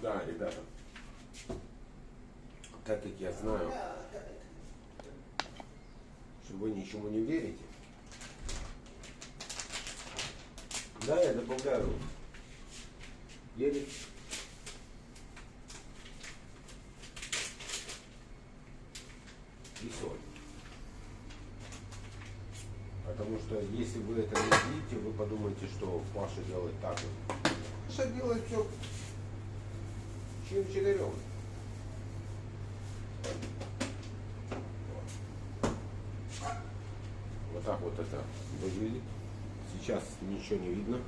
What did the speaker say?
Да, ребята, так как я знаю, что вы ничему не верите, да, я добавляю перец, и соль. Потому что если вы это не видите, вы подумаете, что Паша делает так вот. Паша делает все чин-чинарем. Вот так вот это выглядит. Сейчас ничего не видно.